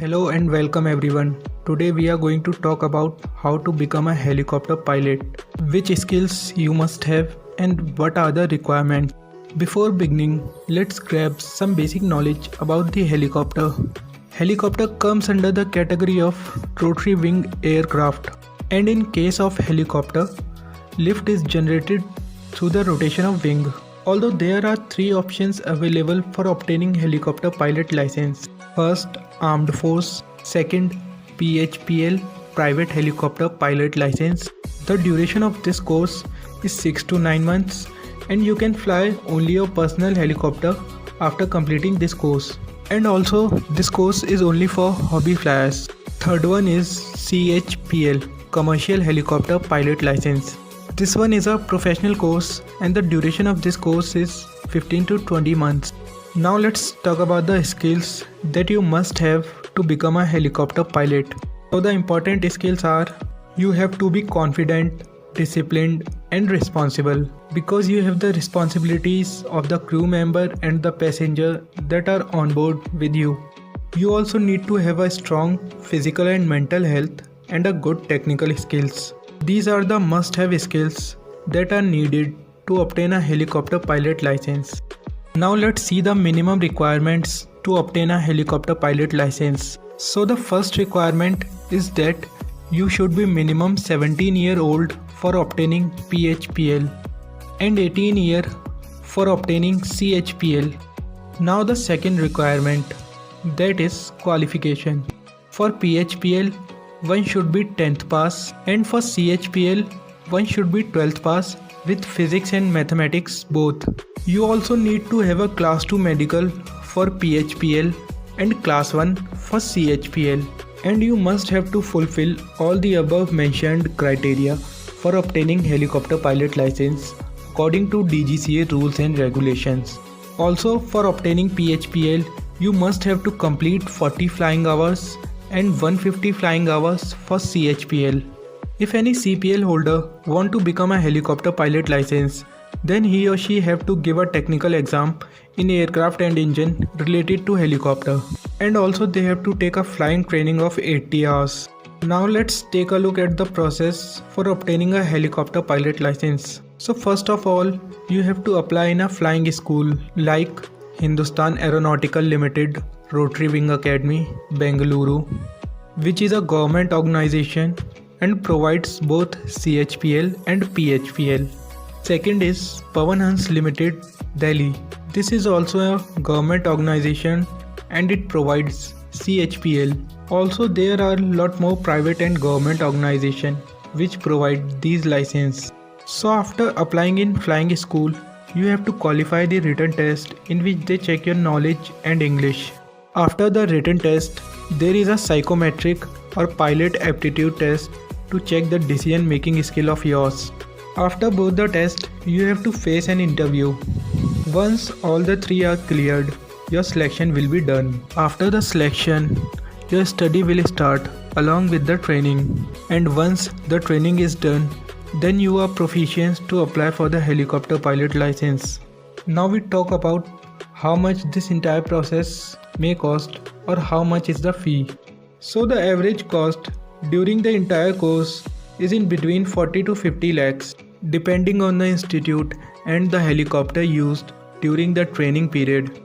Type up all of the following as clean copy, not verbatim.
Hello and welcome everyone. Today we are going to talk about how to become a helicopter pilot, which skills you must have and what are the requirements. Before beginning, let's grab some basic knowledge about the helicopter. Helicopter comes under the category of rotary wing aircraft, and in case of helicopter, lift is generated through the rotation of wing. Although there are three options available for obtaining helicopter pilot license. First, Armed Force. Second, PHPL, Private Helicopter Pilot License. The duration of this course is 6 to 9 months and you can fly only your personal helicopter after completing this course. And also, this course is only for hobby flyers. Third one is CHPL, Commercial Helicopter Pilot License. This one is a professional course and the duration of this course is 15 to 20 months. Now let's talk about the skills that you must have to become a helicopter pilot. So the important skills are: you have to be confident, disciplined and responsible because you have the responsibilities of the crew member and the passenger that are on board with you. You also need to have a strong physical and mental health and a good technical skills. These are the must-have skills that are needed to obtain a helicopter pilot license. Now let's see the minimum requirements to obtain a helicopter pilot license. So the first requirement is that you should be minimum 17-year-old for obtaining PHPL and 18 for obtaining CHPL. Now the second requirement, that is qualification. For PHPL, one should be 10th pass and for CHPL, one should be 12th pass with physics and mathematics both. You also need to have a class 2 medical for PHPL and class 1 for CHPL, and you must have to fulfill all the above mentioned criteria for obtaining helicopter pilot license according to DGCA rules and regulations. Also, for obtaining PHPL, you must have to complete 40 flying hours and 150 flying hours for CHPL. If any CPL holder want to become a helicopter pilot license, then he or she have to give a technical exam in aircraft and engine related to helicopter, and also they have to take a flying training of 80 hours. Now let's take a look at the process for obtaining a helicopter pilot license. So first of all, you have to apply in a flying school like Hindustan Aeronautical Limited, Rotary Wing Academy, Bengaluru, which is a government organization and provides both CHPL and PHPL. Second is Pawan Hans Limited, Delhi. This is also a government organization and it provides CHPL. Also there are a lot more private and government organizations which provide these licenses. So after applying in flying school, you have to qualify the written test in which they check your knowledge and English. After the written test, there is a psychometric or pilot aptitude test to check the decision making skill of yours. After both the tests, you have to face an interview. Once all the three are cleared, your selection will be done. After the selection, your study will start along with the training. And once the training is done, then you are proficient to apply for the helicopter pilot license. Now we talk about how much this entire process may cost or how much is the fee. So the average cost during the entire course is in between 40 to 50 lakhs depending on the institute and the helicopter used during the training period.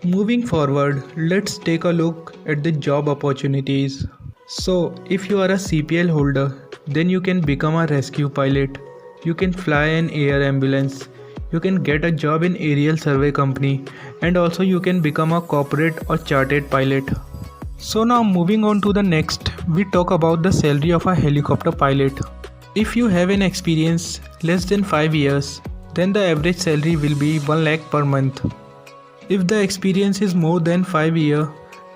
Moving forward, let's take a look at the job opportunities. So if you are a CPL holder, then you can become a rescue pilot. You can fly an air ambulance. You can get a job in aerial survey company, and also you can become a corporate or chartered pilot. So now moving on to the next, we talk about the salary of a helicopter pilot. If you have an experience less than 5 years, then the average salary will be 1 lakh per month. If the experience is more than 5 years,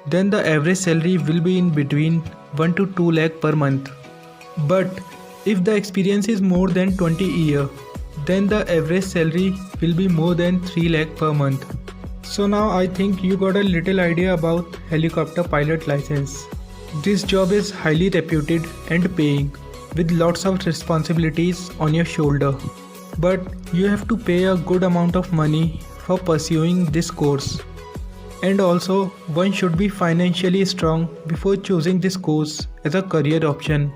then the average salary will be in between 1 to 2 lakh per month. But if the experience is more than 20 years, then the average salary will be more than 3 lakh per month. So now I think you got a little idea about helicopter pilot license. This job is highly reputed and paying, with lots of responsibilities on your shoulder. But you have to pay a good amount of money for pursuing this course. And also, one should be financially strong before choosing this course as a career option.